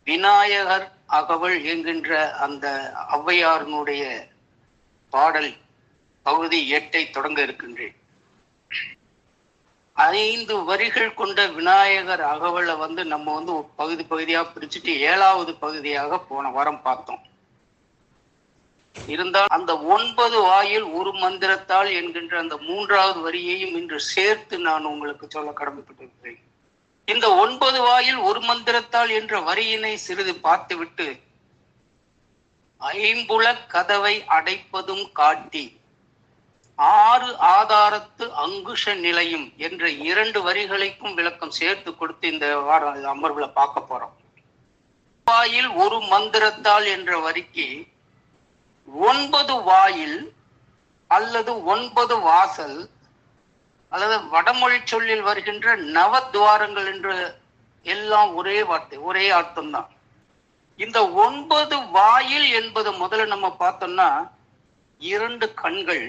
விநாயகர் அகவல் என்கின்ற அந்த ஔவையாரினுடைய பாடல் பகுதி 8 தொடங்க இருக்கின்றேன். 5 வரிகள் கொண்ட விநாயகர் அகவலை நம்ம பகுதி பகுதியா பிரிச்சுட்டு 7வது பகுதியாக போன வாரம் பார்த்தோம். இருந்தால் அந்த 9 வாயில் ஒரு மந்திரத்தால் என்கின்ற அந்த 3வது வரியையும் இன்று சேர்த்து நான் உங்களுக்கு சொல்ல கடமைப்பட்டிருக்கிறேன். இந்த 9 வாயில் ஒரு மந்திரத்தால் என்ற வரியினை சிறிது பார்த்துவிட்டு, ஐம்புல கதவை அடைப்பதும் காட்டி 6 ஆதாரத்து அங்குஷ நிலையும் என்ற 2 வரிகளுக்கும் விளக்கம் சேர்த்து கொடுத்து இந்த வாரம் அமர்வுல பார்க்க போறோம். வாயில் ஒரு மந்திரத்தால் என்ற வரிக்கு 9 வாயில் அல்லது 9 வாசல் அல்லது வடமொழி சொல்லில் வருகின்ற நவத்வாரங்கள் என்று எல்லாம் ஒரே வார்த்தை, ஒரே அர்த்தம் தான். இந்த 9 வாயில் என்பது முதல்ல நம்ம பார்த்தோம்னா 2 கண்கள்,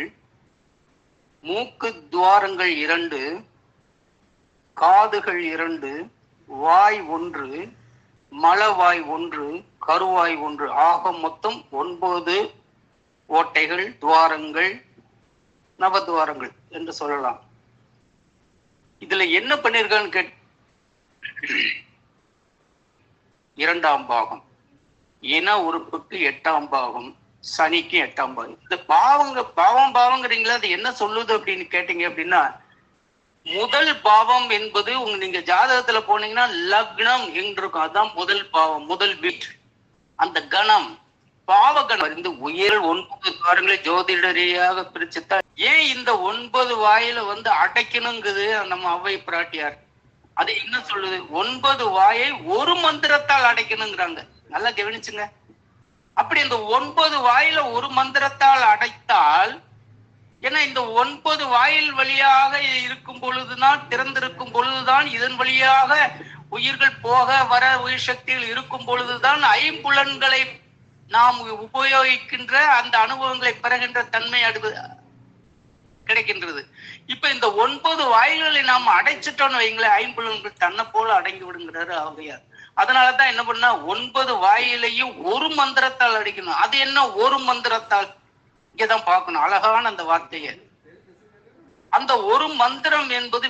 மூக்கு துவாரங்கள் 2, காதுகள் 2, வாய் 1, மலவாய் 1, கருவாய் 1, ஆக மொத்தம் 9 ஓட்டைகள், துவாரங்கள், நவத்வாரங்கள் என்று சொல்லலாம். இதுல என்ன பண்ணிருக்கான்னு இரண்டாம் பாகம், இன உறுப்புக்கு 8ஆம் பாகம், சனிக்கு 8ஆம் பாகம். இந்த பாவங்கிறீங்களா, அது என்ன சொல்லுது அப்படின்னு கேட்டீங்க அப்படின்னா, முதல் பாவம் என்பது நீங்க ஜாதகத்துல போனீங்கன்னா லக்னம் என்று இருக்கும். அதுதான் முதல் பாவம், முதல் வீட். அந்த கணம் பாவகணம் உயர் 9 துவாரங்களை ஜோதிடரியாக பிரிச்சுத்தான். ஏன் இந்த 9 வாயில அடைக்கணுங்குது நம்ம அவ்வை பிராட்டியார்? அது என்ன சொல்லுது? 9 வாயை ஒரு மந்திரத்தால் அடைக்கணுங்கிறாங்க. நல்லா கவனிச்சுங்க. அப்படி இந்த 9 வாயில ஒரு மந்திரத்தால் அடைத்தால், ஏன்னா இந்த 9 வாயில் வழியாக இருக்கும் பொழுதுதான், திறந்திருக்கும் பொழுதுதான், இதன் வழியாக உயிர்கள் போக வர உயிர் சக்திகள் இருக்கும் பொழுதுதான் ஐம்புலன்களை நாம் உபயோகிக்கின்ற அந்த அனுபவங்களை பெறுகின்ற தன்மை கிடைக்கின்றது. இப்ப இந்த 9 வாயில்களை நாம் அடைச்சிட்டோம்னு வைங்களேன், ஐம்புலன்கள் தன்னை போல அடங்கி விடுங்கிறாரு ஔவையார். அதனாலதான் என்ன பண்ணா 9 வாயிலையும் ஒரு மந்திரத்தால் அடைக்கணும். அது என்ன ஒரு மந்திரத்தால்? இங்கதான் பார்க்கணும் அழகான அந்த வார்த்தையை. அந்த ஒரு மந்திரம் என்பது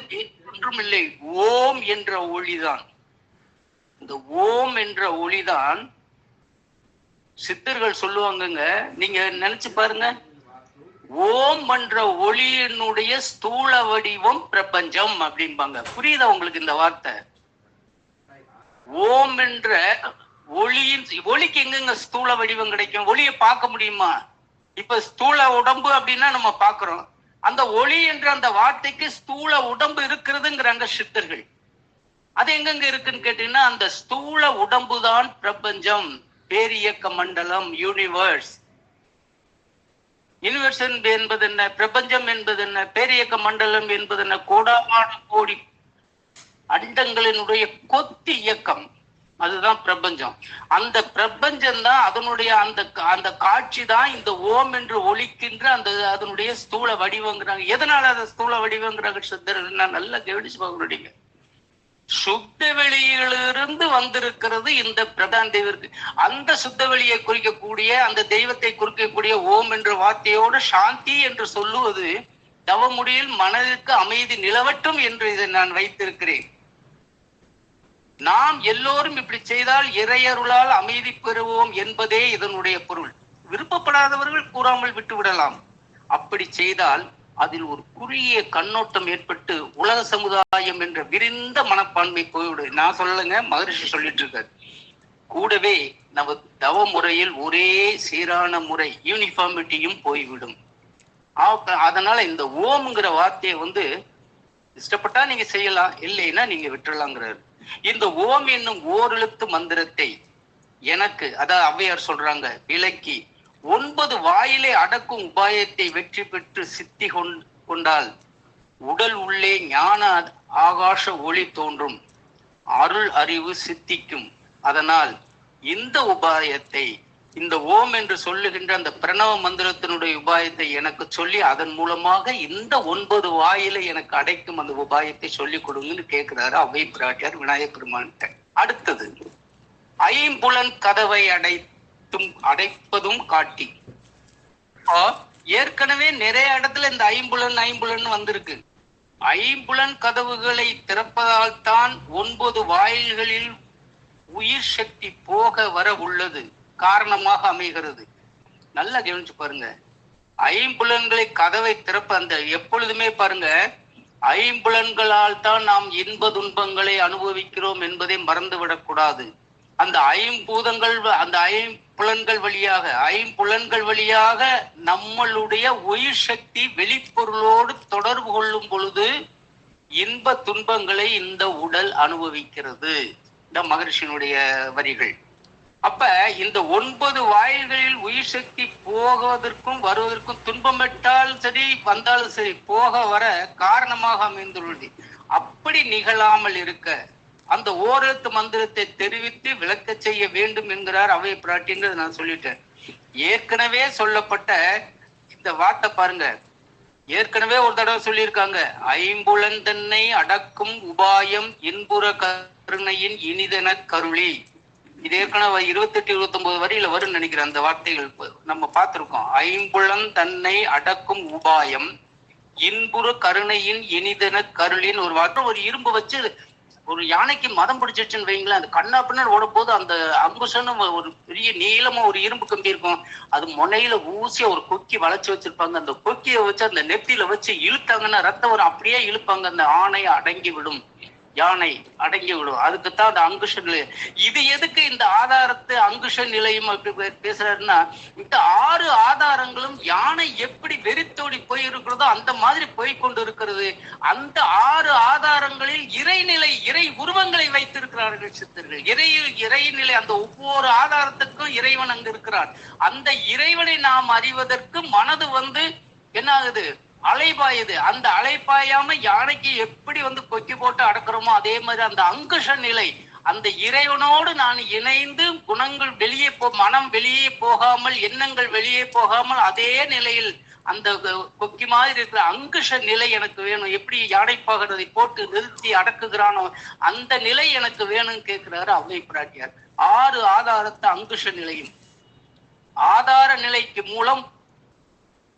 ஒன்றுமில்லை, ஓம் என்ற ஒளிதான். இந்த ஓம் என்ற ஒளிதான் சித்தர்கள் சொல்லுவாங்கங்க. நீங்க நினைச்சு பாருங்க, ஓம் என்ற ஒளியினுடைய ஸ்தூல வடிவம் பிரபஞ்சம் அப்படிம்பாங்க. புரியுதா உங்களுக்கு இந்த வார்த்தை? ஓம் என்ற ஒளிக்கு எங்கெங்க ஸ்தூல வடிவம் கிடைக்கும்? ஒளியை பார்க்க முடியுமா? இப்ப ஸ்தூல உடம்பு அப்படின்னா நம்ம பாக்குறோம். அந்த ஒளி என்ற அந்த வார்த்தைக்கு ஸ்தூல உடம்பு இருக்கிறதுங்கிறாங்க சித்தர்கள். அது எங்கெங்க இருக்குன்னு கேட்டீங்கன்னா, அந்த ஸ்தூல உடம்பு தான் பிரபஞ்சம், பேரியக்க மண்டலம், யூனிவர்ஸ். யூனிவர்ஸ் என்பது என்ன? பிரபஞ்சம் என்பது என்ன? பேரியக்க மண்டலம் என்பது என்ன? கோடான கோடி அண்டங்களினுடைய கொத்தி இயக்கம், அதுதான் பிரபஞ்சம். அந்த பிரபஞ்சம் தான் அதனுடைய அந்த காட்சி தான் இந்த ஓம் என்று ஒலிக்கின்ற அந்த அதனுடைய ஸ்தூல வடிவங்கிறாங்க. எதனால அதை ஸ்தூல வடிவங்கிறாங்க சித்தர்கள்? நல்லா கவனிச்சு பார்க்கணுங்க. சுத்த வெளியிலிருந்து வந்திருக்கிறது இந்த பிரதான் தெய்வருக்கு. அந்த சுத்த வெளியை குறிக்கக்கூடிய, அந்த தெய்வத்தை குறிக்கக்கூடிய ஓம் என்ற வார்த்தையோடு சாந்தி என்று சொல்லுவது தவமுடியில் மனதிற்கு அமைதி நிலவட்டும் என்று இதை நான் வைத்திருக்கிறேன். நாம் எல்லோரும் இப்படி செய்தால் இறையருளால் அமைதி பெறுவோம் என்பதே இதனுடைய பொருள். விருப்பப்படாதவர்கள் கூறாமல் விட்டு விடலாம். அப்படி செய்தால் அதில் ஒரு குறுகிய கண்ணோட்டம் ஏற்பட்டு உலக சமுதாயம் என்ற விரிந்த மனப்பான்மை போய்விடும். நான் சொல்லலைங்க, மகரிஷி சொல்லிட்டு இருக்காரு. கூடவே நம்ம தவ முறையில் ஒரே சீரான முறை, யூனிஃபார்மிட்டியும் போய்விடும். அதனால இந்த ஓம்ங்கிற வார்த்தையை இஷ்டப்பட்டா நீங்க செய்யலாம், இல்லைன்னா நீங்க விட்டுறலாங்கிறாரு. இந்த ஓம் என்னும் ஓரெழுத்து மந்திரத்தை எனக்கு, அதாவது ஔவையார் சொல்றாங்க, விளக்கி 9 வாயிலை அடக்கும் உபாயத்தை வெற்றி பெற்று சித்தி கொண்டால் உடல் உள்ளே ஞான ஆகாச ஒளி தோன்றும், அருள் அறிவு சித்திக்கும். அதனால் இந்த உபாயத்தை, இந்த ஓம் என்று சொல்லுகின்ற அந்த பிரணவ மந்திரத்தினுடைய உபாயத்தை எனக்கு சொல்லி, அதன் மூலமாக இந்த 9 வாயிலை எனக்கு அடைக்கும் அந்த உபாயத்தை சொல்லிக் கொடுங்கன்னு கேட்கிறாரு அவ்வை பிராட்டியார் விநாயகர் பெருமான்கிட்ட. அடுத்தது ஐம்புலன் கதவை அடைப்பதும் காட்டி. ஏற்கனவே நிறைய இடத்துல இந்த ஐம்புலன் வந்திருக்கு. ஐம்புலன் கதவுகளை திறப்பதால் தான் 9 வாயில்களில் உயிர் சக்தி போக வர உள்ளது காரணமாக அமைகிறது. நல்லா கவனிச்சு பாருங்க. ஐம்புலன்களை கதவை திறப்ப அந்த எப்பொழுதுமே பாருங்க, ஐம்புலன்களால் தான் நாம் இன்ப துன்பங்களை அனுபவிக்கிறோம் என்பதை மறந்துவிடக் கூடாது. அந்த ஐம்புலன்கள் வழியாக நம்மளுடைய உயிர் சக்தி வெளிப்பொருளோடு தொடர்பு கொள்ளும் பொழுது இன்ப துன்பங்களை இந்த உடல் அனுபவிக்கிறது. இந்த மகரிஷியினுடைய வரிகள். அப்ப இந்த 9 வாயில்களில் உயிர் சக்தி போவதற்கும் வருவதற்கும் துன்பமிட்டாலும் சரி வந்தாலும் சரி போக வர காரணமாக அமைந்துள்ளது. அப்படி நிகழாமல் இருக்க அந்த ஓரெழுத்து மந்திரத்தை தெரிவித்து விளக்க செய்ய வேண்டும் என்கிறார் அவை பிராட்டிங்கிறது நான் சொல்லிட்டேன். ஏற்கனவே சொல்லப்பட்ட இந்த வார்த்தை பாருங்க, ஏற்கனவே ஒரு தடவை சொல்லியிருக்காங்க. ஐம்புலன் தன்னை அடக்கும் உபாயம் இன்புற கருணையின் இனிதென கருளி. இது ஏற்கனவே 28, 29 வரியில வரும்னு நினைக்கிறேன். அந்த வார்த்தைகள் நம்ம பார்த்திருக்கோம். ஐம்புலன் தன்னை அடக்கும் உபாயம் இன்புற கருணையின் இனிதென கருளின்னு ஒரு வார்த்தை. ஒரு இரும்பு வச்சு ஒரு யானைக்கு மதம் பிடிச்சிருச்சுன்னு வைங்களேன், அந்த கண்ணா பின்னர் ஓடும் போது அந்த அங்குசன்னு ஒரு பெரிய நீளமா ஒரு இரும்பு கம்பி இருக்கும். அது முனையில ஊசியா ஒரு கொக்கி வளைச்சு வச்சிருப்பாங்க. அந்த கொக்கியை வச்சு அந்த நெத்தியில வச்சு இழுத்தாங்கன்னா ரத்தம் வரும். அப்படியே இழுப்பாங்க. அந்த ஆணை அடங்கி விடும், யானை அடங்கி விடும். அதுக்குத்தான் அந்த அங்குஷ நிலை. இது எதுக்கு இந்த ஆதாரத்தை அங்குஷ நிலையும் அப்படி பேசுறாருன்னா, இந்த 6 ஆதாரங்களும் யானை எப்படி வெறித்தோடி போய் இருக்கிறதோ அந்த மாதிரி போய்கொண்டு இருக்கிறது. அந்த 6 ஆதாரங்களில் இறைநிலை, இறை உருவங்களை வைத்திருக்கிறார்கள் சித்தர்கள். இறைநிலை, அந்த ஒவ்வொரு ஆதாரத்துக்கும் இறைவன் அங்கு இருக்கிறார். அந்த இறைவனை நாம் அறிவதற்கு மனது என்ன ஆகுது, அலைபாயுது. அந்த அலைபாயாம யானைக்கு எப்படி கொக்கி போட்டு அடக்கிறோமோ அதே மாதிரி அந்த அங்குஷ நிலை, அந்த இறைவனோடு நான் இணைந்து குணங்கள் மனம் வெளியே போகாமல், எண்ணங்கள் வெளியே போகாமல் அதே நிலையில் அந்த கொக்கி மாதிரி இருக்கிற அங்குஷ நிலை எனக்கு வேணும். எப்படி யானை பாகிறதை போட்டு நிறுத்தி அடக்குகிறானோ அந்த நிலை எனக்கு வேணும்னு கேட்கிறாரு அவை பிராட்டியார். 6 ஆதாரத்தை அங்குஷ நிலையும். ஆதார நிலைக்கு மூலம்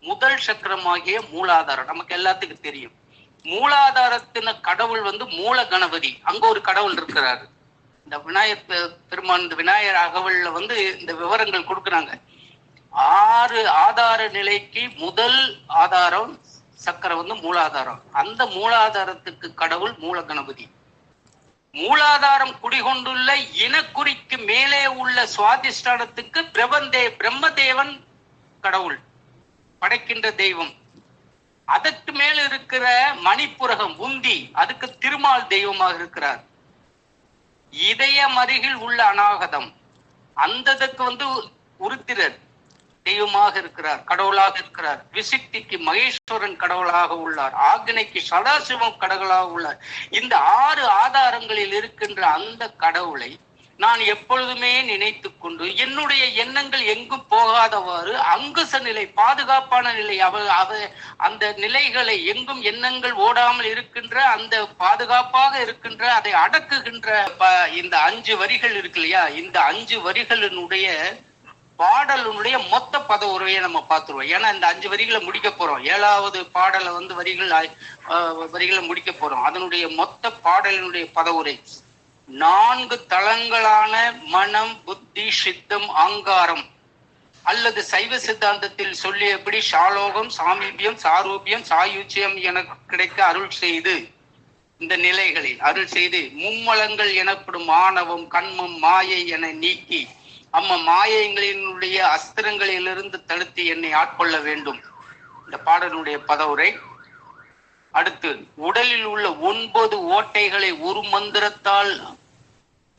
முதல் சக்கரமாகிய மூலாதாரம் நமக்கு எல்லாத்துக்கும் தெரியும். மூலாதாரத்தின கடவுள் மூல கணபதி. அங்க ஒரு கடவுள் இருக்கிறாரு. இந்த விநாயகர் பெருமான், இந்த விநாயகர் அகவல்ல இந்த விவரங்கள் கொடுக்குறாங்க. 6 ஆதார நிலைக்கு முதல் ஆதாரம் சக்கரம் மூலாதாரம். அந்த மூலாதாரத்துக்கு கடவுள் மூல கணபதி. மூலாதாரம் குடிகொண்டுள்ள இனக்குறிக்கு மேலே உள்ள சுவாதிஷ்டானத்துக்கு பிரம்மதேவன் கடவுள், படைக்கின்ற தெய்வம். அதற்கு மேல் இருக்கிற மணிப்புரகம் உந்தி, அதுக்கு திருமால் தெய்வமாக இருக்கிறார். இதயம் அருகில் உள்ள அநாகதம், அந்ததுக்கு உருத்திரர் தெய்வமாக இருக்கிறார், கடவுளாக இருக்கிறார். விசித்திக்கு மகேஸ்வரன் கடவுளாக உள்ளார். ஆக்னைக்கு சதாசிவம் கடவுளாக உள்ளார். இந்த 6 ஆதாரங்களில் இருக்கின்ற அந்த கடவுளை நான் எப்பொழுதுமே நினைத்து கொண்டு என்னுடைய எண்ணங்கள் எங்கும் போகாதவாறு அங்குச நிலை, பாதுகாப்பான நிலை, அந்த நிலைகளை எங்கும் எண்ணங்கள் ஓடாமல் இருக்கின்ற, அந்த பாதுகாப்பாக இருக்கின்ற, அதை அடக்குகின்ற இந்த 5 வரிகள் இருக்கு இல்லையா, இந்த 5 வரிகளினுடைய பாடலுடைய மொத்த பத உரையை நம்ம பார்த்துருவோம். ஏன்னா இந்த 5 வரிகளை முடிக்க போறோம். 7வது பாடலை வரிகளை முடிக்க போறோம். அதனுடைய மொத்த பாடலினுடைய பத உரை 4 தளங்களான மனம், புத்தி, சித்தம், ஆங்காரம் அல்லது சைவ சித்தாந்தத்தில் சொல்லியபடி சாலோகம், சாமீபியம், சாரூபியம், சாயுச்சியம் என கிடைக்க அருள் செய்து, இந்த நிலைகளில் அருள் செய்து மும்மலங்கள் எனப்படும் ஆணவம், கண்மம், மாயை என நீக்கி மாயங்களினுடைய அஸ்திரங்களிலிருந்து தடுத்து என்னை ஆட்கொள்ள வேண்டும். இந்த பாடலுடைய பதவுரை. அடுத்து, உடலில் உள்ள 9 ஓட்டைகளை ஒரு மந்திரத்தால்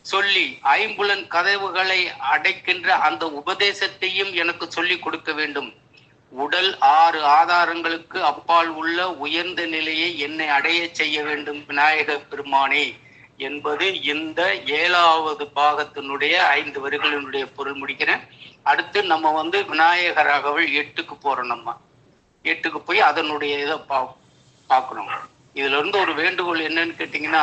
சொல்லி ஐம்புலன் கதவுகளை அடைக்கின்ற அந்த உபதேசத்தையும் எனக்கு சொல்லி கொடுக்க வேண்டும். உடல் 6 ஆதாரங்களுக்கு அப்பால் உள்ள உயர்ந்த நிலையை என்னை அடைய செய்ய வேண்டும் விநாயக பெருமானே என்பது இந்த 7வது பாகத்தினுடைய 5 வரிகளினுடைய பொருள் முடிக்கிறேன். அடுத்து நம்ம விநாயகர் அகவல் 8க்கு போறோம். நம்ம 8க்கு போய் அதனுடைய இதை பார்க்கணும். இதுல இருந்து ஒரு வேண்டுகோள் என்னன்னு கேட்டீங்கன்னா,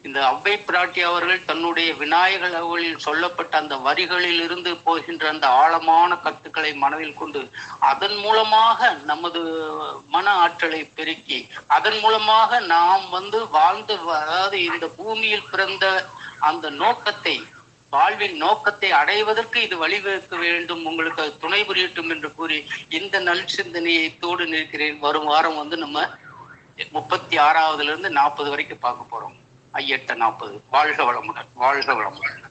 இந்த அவ்வை பிராட்டி அவர்கள் தன்னுடைய விநாயகர் அவர்களில் சொல்லப்பட்ட அந்த வரிகளில் இருந்து போகின்ற அந்த ஆழமான கருத்துக்களை மனதில் கொண்டு அதன் மூலமாக நமது மன ஆற்றலை பெருக்கி அதன் மூலமாக நாம் வாழ்ந்து, அதாவது இந்த பூமியில் பிறந்த அந்த நோக்கத்தை, வாழ்வின் நோக்கத்தை அடைவதற்கு இது வழிவகுக்க வேண்டும், உங்களுக்கு அது துணை புரியட்டும் என்று கூறி இந்த நல் சிந்தனையத்தோடு நிற்கிறேன். வரும் வாரம் நம்ம 36லிருந்து 40 வரைக்கும் பார்க்க போறோம். 8 40. வாழ்க வளமுடன், வாழ்க வளமுடன்.